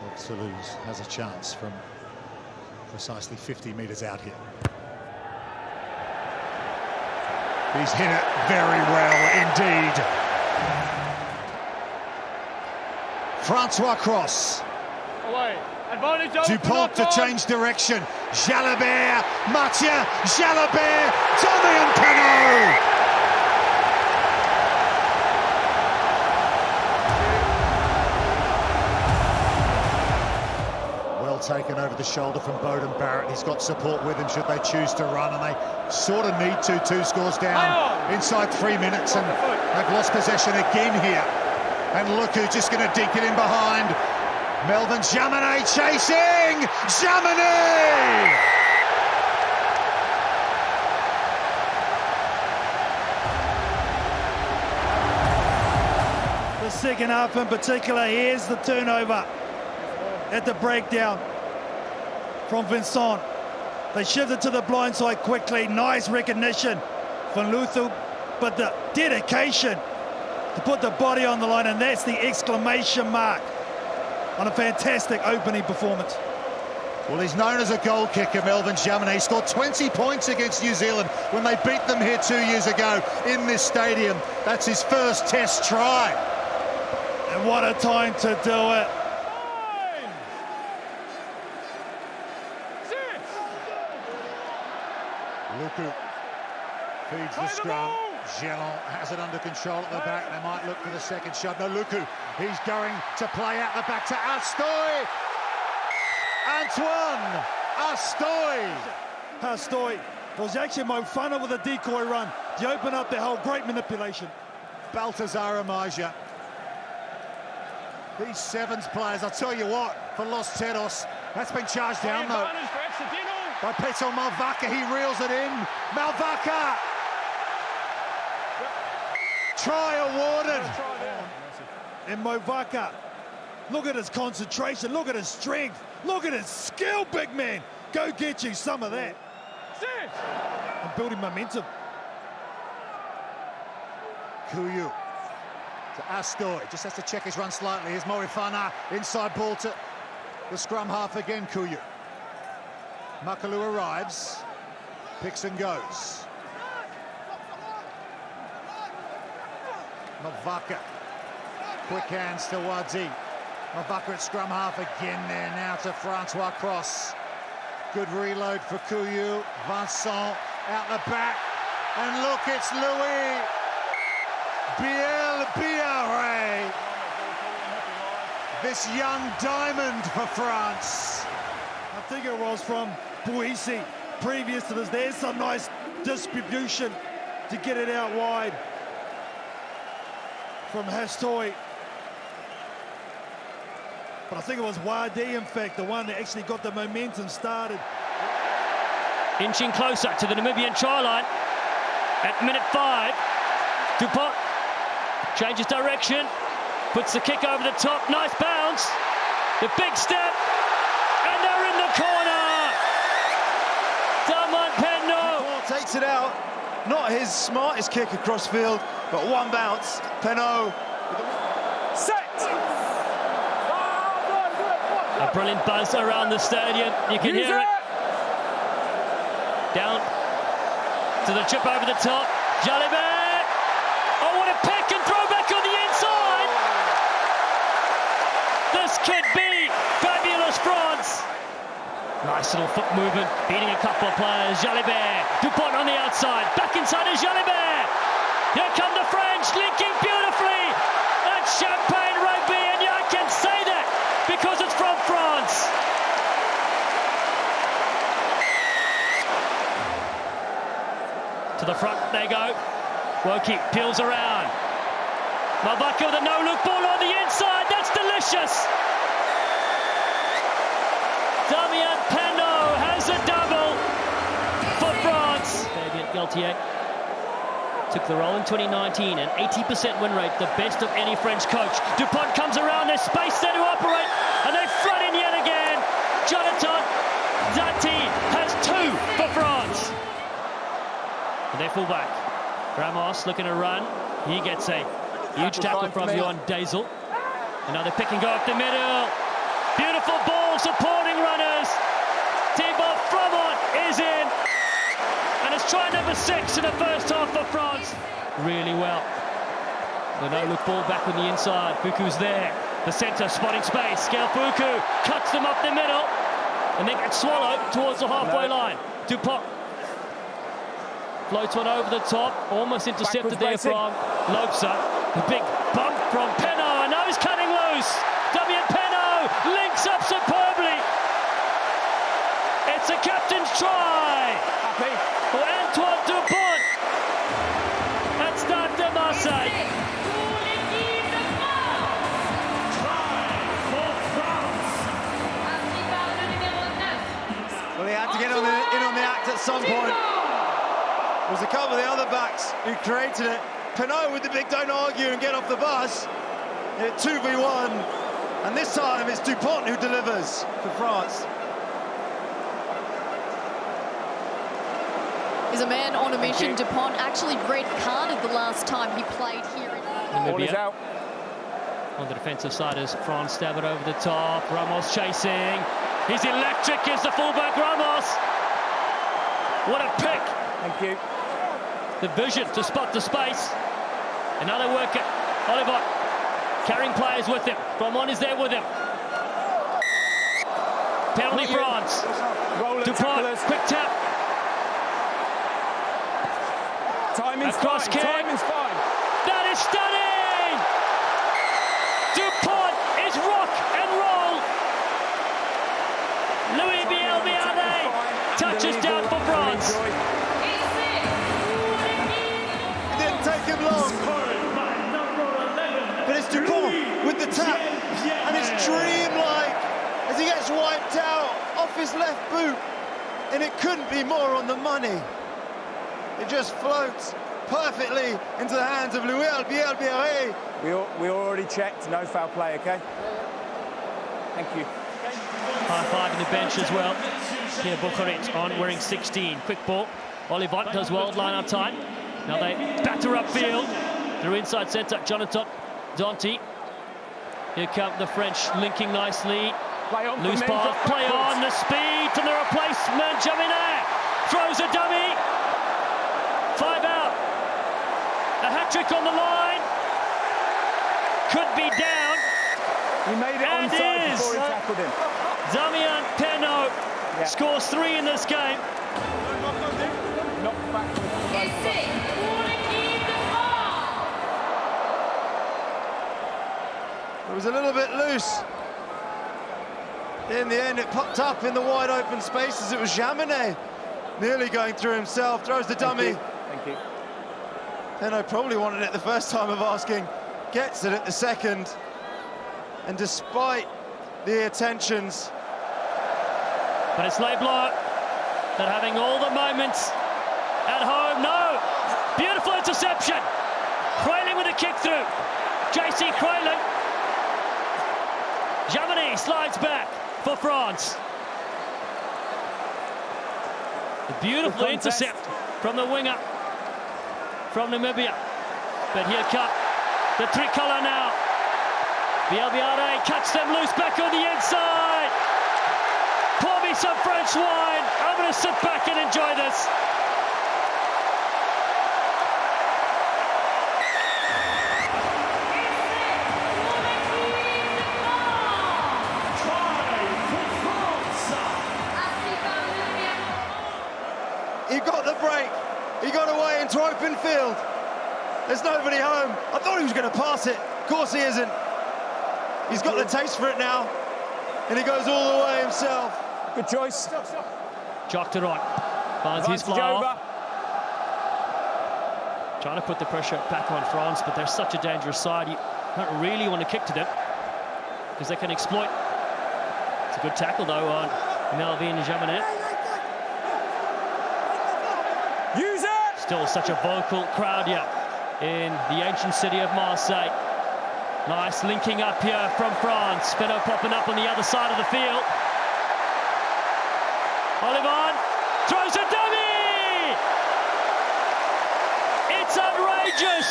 Well, Toulouse has a chance from precisely 50 metres out here. He's hit it very well indeed. Francois cross. Away. Dupont to change direction. Jalabert, Mathieu, Jalabert, Damien Penaud. Well taken over the shoulder from Bowden Barrett. He's got support with him should they choose to run, and they sort of need to. 2 scores down inside 3 minutes, and they've lost possession again here. And look who's just going to dink it in behind. Melvin Jaminet chasing! Jaminet! The second half in particular, here's the turnover at the breakdown from Vincent. They shifted to the blind side quickly. Nice recognition from Luthu, but the dedication to put the body on the line, and that's the exclamation mark on a fantastic opening performance. Well, he's known as a goal kicker, Melvin Jaminet. He scored 20 points against New Zealand when they beat them here 2 years ago in this stadium. That's his first test try. And what a time to do it. Luku feeds the scrum. Gelon has it under control at the back. They might look for the second shot. No, Luku, he's going to play out the back to Astoy. Antoine Astoy. Astoy was actually Mofana with a decoy run to open up the whole great manipulation. Baltazar Amaja. These sevens players, I'll tell you what, for Los Teros, that's been charged down though by Peto Malvaca. He reels it in. Malvaca. Try awarded. And Movaka, look at his concentration, look at his strength, look at his skill, big man. Go get you some of that. And building momentum. Kuyu to Astoy, just has to check his run slightly. Here's Morifana, inside ball to the scrum half again, Kuyu. Makalu arrives, picks and goes. Mavaka, quick hands to Wadi. Mavaka at scrum half again there now to Francois Cross. Good reload for Kuyu. Vincent out the back. And look, it's Louis Biel-Biarré. This young diamond for France. I think it was from Boise previous to this. There's some nice distribution to get it out wide from Hastoy. But I think it was Wadi, in fact, the one that actually got the momentum started. Inching closer to the Namibian try line at minute 5. Dupont changes direction, puts the kick over the top, nice bounce, the big step, and they're in the corner. Damien Penaud. Dupont takes it out, not his smartest kick across field, but one bounce. Penaud. Set! A brilliant buzz around the stadium. You can hear it. Down to the chip over the top. Jalibert. Oh, what a pick and throw back on the inside. This could be fabulous France. Nice little foot movement, beating a couple of players. Jalibert. Dupont on the outside. Back inside is Jalibert. Here come the French, linking beautifully. That's champagne rugby, and I can say that because it's from France. To the front they go. Woki peels around. Malvaca with a no-look ball on the inside. That's delicious. Damien Penaud has a double for France. Fabien Galtier took the role in 2019, an 80% win rate, the best of any French coach. Dupont comes around, there's space there to operate, and they flood in yet again. Jonathan Zati has 2 for France. And their fullback, Ramos, looking to run. He gets a huge tackle from Johan Dazel. Another pick and go up the middle. Beautiful ball, supporting runners. Thibaut Flamont is in. And it's try number 6 in the first half for France. Really well. The no-look ball back on the inside. Fuku's there. The centre spotting space. Gael Fuku cuts them up the middle. And then gets swallowed towards the halfway line. Dupont floats one over the top. Almost intercepted there from Lopsa. The big bump from Penaud. And now he's cutting loose. W Penaud links up superbly. It's a captain's try. Happy. For Antoine Dupont at Stade de Marseille. Well, he had to get in on the act at some point. There was a couple of the other backs who created it. Penaud with the big don't argue and get off the bus. 2v1. And this time it's Dupont who delivers for France. Is a man on a mission. Dupont actually red carded the last time he played here. Ball is out. On the defensive side as France stab it over the top. Ramos chasing. He's electric as the fullback Ramos. What a pick. Thank you. The vision to spot the space. Another worker. Oliver carrying players with him. Bromont is there with him. Penalty France. Dupont, quick tap. Timing's Across fine. kick. Timing's fine. That is stunning! Dupont is rock and roll. Louis Bielbiade touches down for France. It didn't take him long. But it's Dupont with the tap. And it's dreamlike as he gets wiped out off his left boot. And it couldn't be more on the money. It just floats perfectly into the hands of Louis Bielbiade. We already checked. No foul play, okay? Thank you. High five in the bench as well. Pierre Boucaret on wearing 16. Quick ball. Olivant does well, line up tight. Now they batter upfield. Through inside centre, Jonathan Danty. Here come the French linking nicely. Play on. Loose pass, play on, the speed to the replacement. Jaminet throws a dummy. 5 out. A hat-trick on the line. Could be down. He made it And onside is. before he tackled him. Damien Penaud scores 3 in this game. Knock back with the right. It was a little bit loose. In the end, it popped up in the wide open spaces. It was Jaminet nearly going through himself. Throws the dummy. Thank you. Penaud probably wanted it the first time of asking. Gets it at the second. And despite the attentions... But it's Leblanc that having all the moments at home. No! Beautiful interception. Crayling with a kick through. JC Crayling. Jaminet slides back for France. A beautiful intercept from the winger from Namibia. But here come the tricolour now. Bielbiade cuts them loose back on the inside. Pour me some French wine. I'm going to sit back and enjoy this. He got the break. He got away into open field. There's nobody home. I thought he was going to pass it. Of course he isn't. He's got the taste for it now. And he goes all the way himself. Good choice. Jocteron finds his fly off. Trying to put the pressure back on France, but they're such a dangerous side. You don't really want to kick to them because they can exploit. It's a good tackle, though, on Melvin Jaminet. Use it! Still such a vocal crowd here in the ancient city of Marseille. Nice linking up here from France. Penaud popping up on the other side of the field. Olivant throws a dummy! It's outrageous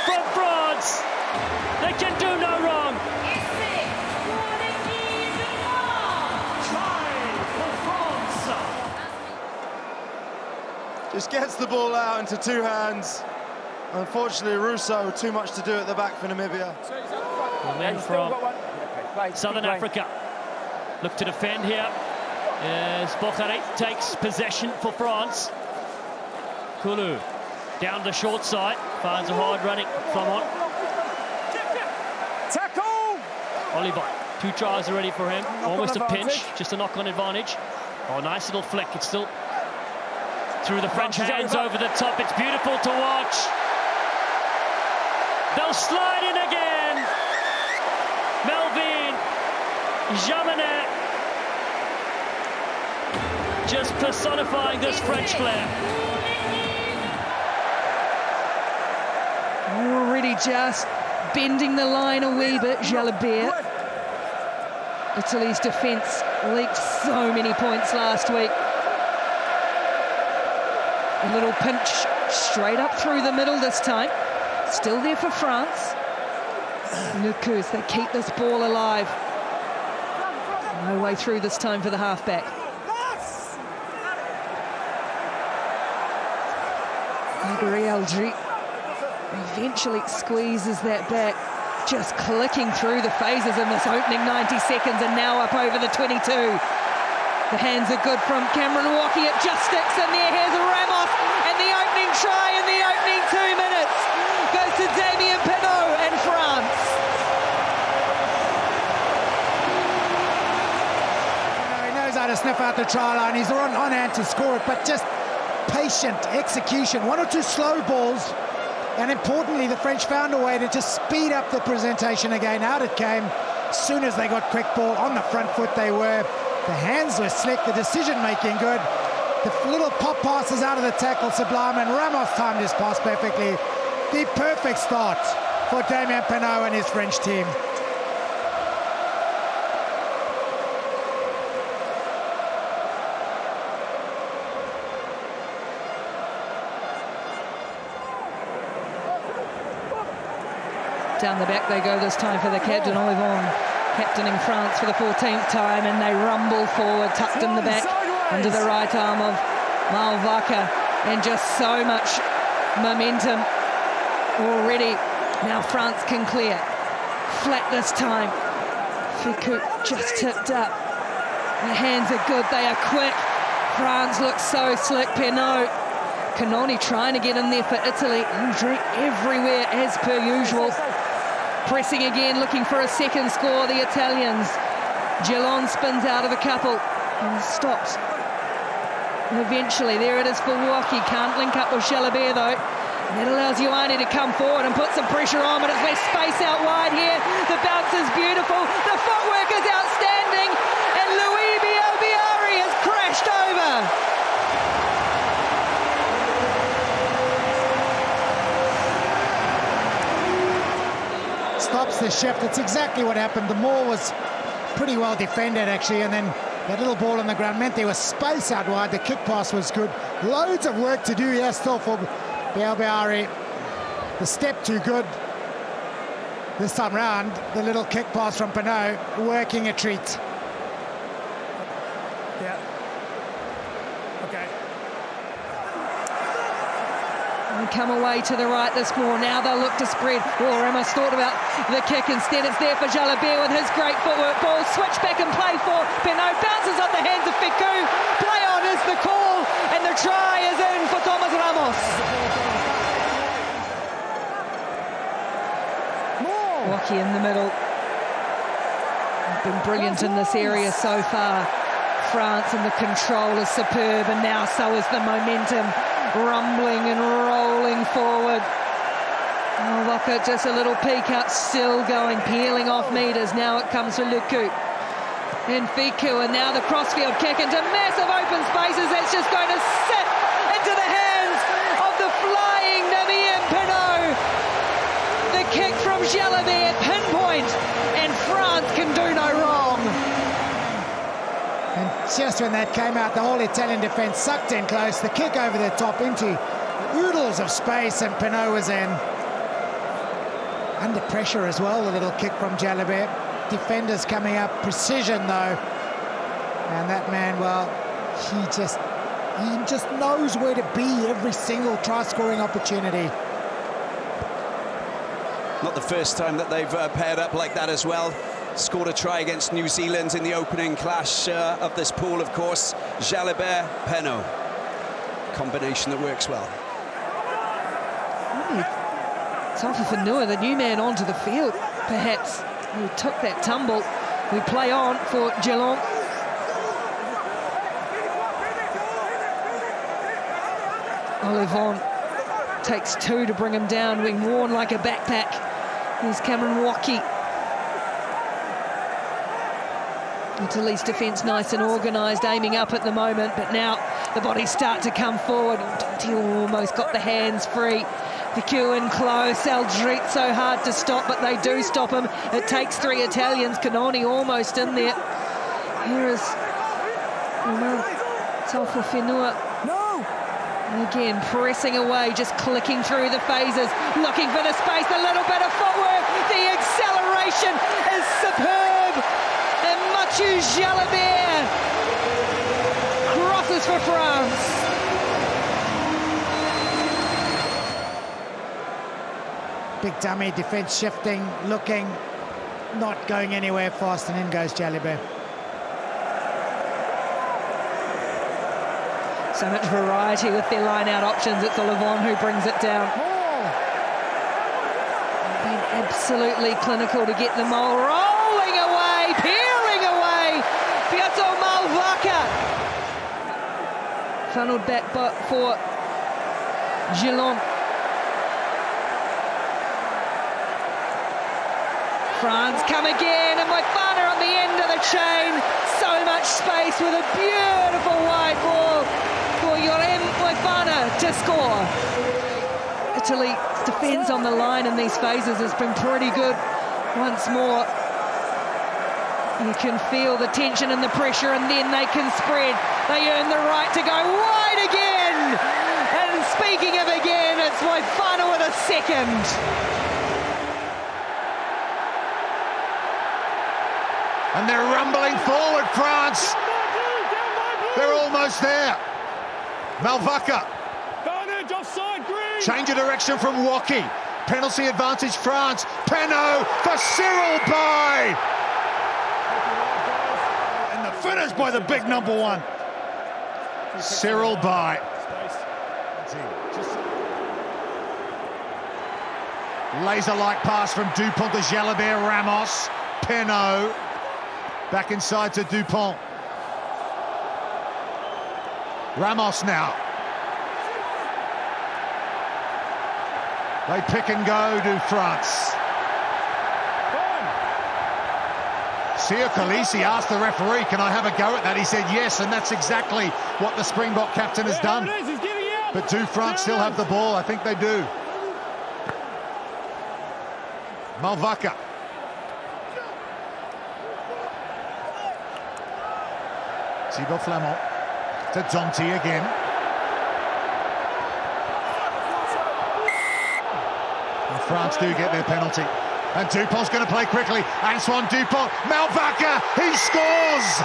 from France. They can do no wrong. Just gets the ball out into two hands. Unfortunately, Russo, too much to do at the back for Namibia. The men from Southern Africa look to defend here as Bokhari takes possession for France. Kulu down the short side, finds a hard running Flamont. Tackle! Oliver, 2 tries already for him. Almost a pinch, just a knock-on advantage. Oh, nice little flick. It's still through the French hands over the top. It's beautiful to watch. They'll slide in again. Melvin Jamanet just personifying this French flair. Already just bending the line a wee bit, Jalabert. Italy's defence leaked so many points last week. A little pinch straight up through the middle this time. Still there for France. Lukus, they keep this ball alive. No way through this time for the halfback. Agri eventually squeezes that back, just clicking through the phases in this opening 90 seconds, and now up over the 22. The hands are good from Cameron Walkie. It just sticks in there. Here's Ramos, and the opening try in the opening 2 minutes goes to Damien Penaud and France. He knows how to sniff out the try line. He's on hand to score it, but just patient execution. 1 or 2 slow balls, and importantly, the French found a way to just speed up the presentation again. Out it came. As soon as they got quick ball on the front foot, they were. The hands were slick, the decision-making good. The little pop passes out of the tackle, sublime, and Ramos timed his pass perfectly. The perfect start for Damien Penaud and his French team. Down the back they go this time for the captain, Olivon, captaining France for the 14th time, and they rumble forward, tucked in the back, under the right arm of Malvaka, and just so much momentum already. Now France can clear. Flat this time. Ficou just tipped up. The hands are good, they are quick. France looks so slick. Penaud, Canoni trying to get in there for Italy. Injury everywhere as per usual. Pressing again, looking for a second score, the Italians. Gillon spins out of a couple and stops. Eventually, there it is for Walkie. Can't link up with Jalabert though. And that allows Ioane to come forward and put some pressure on, but it's less space out wide here. The bounce is beautiful. The footwork is outstanding. And Louis Bielbiari has crashed over. Stops the shift. That's exactly what happened. The maul was pretty well defended, actually, and then that little ball on the ground meant there was space out wide. The kick pass was good. Loads of work to do here still for Bielbiari. The step too good. This time round, the little kick pass from Penaud, working a treat. Yeah. Okay. They come away to the right this more. Now they'll look to spread. Oh, Ramos thought about the kick. Instead, it's there for Jalabert with his great footwork. Ball switch back and play for Penaud. Bounces off the hands of Ficou. Play on is the call, and the try is in for Thomas Ramos. Walkie in the middle. They've been brilliant in this area so far. France, and the control is superb, and now so is the momentum. Rumbling and rolling forward. Oh, look at just a little peek out, still going, peeling off meters. Now it comes to Luku and Ficou, and now the crossfield kick into massive open spaces. That's just going to sit into the hands of the flying Damien Penaud. The kick from Jalabert, pinpoint, and France can do no wrong. And just when that came out, the whole Italian defence sucked in close. The kick over the top into oodles of space, and Penaud was in. Under pressure as well, the little kick from Jalabert. Defenders coming up, precision though. And that man, well, he just He just knows where to be every single try-scoring opportunity. Not the first time that they've paired up like that as well. Scored a try against New Zealand in the opening clash of this pool, of course. Jalibert, Penaud. Combination that works well. Tafa Whenua, the new man onto the field, perhaps, who took that tumble. We play on for Geelong. Olivon takes two to bring him down, being worn like a backpack. Here's Cameron Waki. Italy's defence nice and organised, aiming up at the moment, but now the bodies start to come forward. He almost got the hands free. Vicuen close, Aldrit so hard to stop, but they do stop him. It takes three Italians. Canoni almost in there. Here is Tafa Whenua. Again, pressing away, just clicking through the phases, looking for the space, a little bit of footwork. The acceleration is superb. And Mathieu Jalibert crosses for France. Big dummy, defence shifting, looking, not going anywhere fast, and in goes Jalibert. So much variety with their line-out options. It's Olivon who brings it down. Been absolutely clinical to get the mole rolling away, peeling away. Piazza Malvaca. Funneled back for Geelong. France come again, and Moefana on the end of the chain. So much space with a beautiful wide ball for Yorem Moefana to score. Italy defends on the line in these phases has been pretty good. Once more, you can feel the tension and the pressure, and then they can spread. They earn the right to go wide again. And speaking of again, it's Moefana with a second. And they're rumbling forward, France. They're almost there. Malvaca. Change of direction from Waki. Penalty advantage, France. Penaud for Cyril Bay. And the finish by the big number one. Cyril Bay. Laser-like pass from Dupont to Jalibert, Ramos. Penaud. Back inside to Dupont. Ramos now. They pick and go to France. Sio Khaleesi asked the referee, can I have a go at that? He said yes, and that's exactly what the Springbok captain has done. But do France still have the ball? I think they do. Malvaca. Thibaut Flamand to Dante again. And France do get their penalty. And Dupont's going to play quickly. Antoine Dupont, Malvaca, he scores!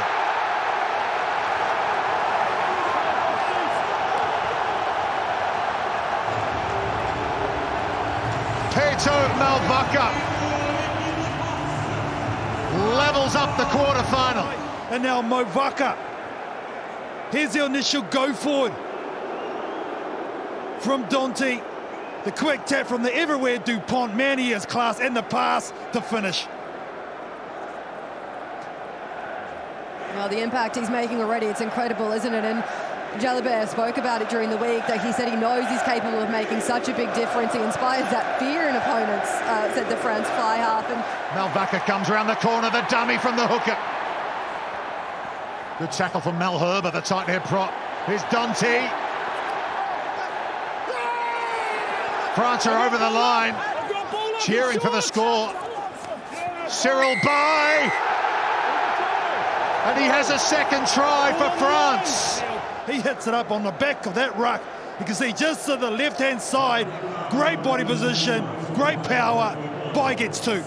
Peto Malvaca levels up the quarter-final. And now Malvaca. Here's the initial go forward from Dante. The quick tap from the everywhere Dupont. Man, he has class, and the pass to finish. Well, the impact he's making already, it's incredible, isn't it? And Jalibert spoke about it during the week, that he said he knows he's capable of making such a big difference. He inspires that fear in opponents, said the France fly half. And Malvaca comes around the corner, the dummy from the hooker. Good tackle from Malherbe, the tight head prop. Here's Dante. France are over the line, cheering for the score. Cyril Bay. And he has a second try for France. He hits it up on the back of that ruck. You can see just to the left-hand side, great body position, great power. Bay gets two.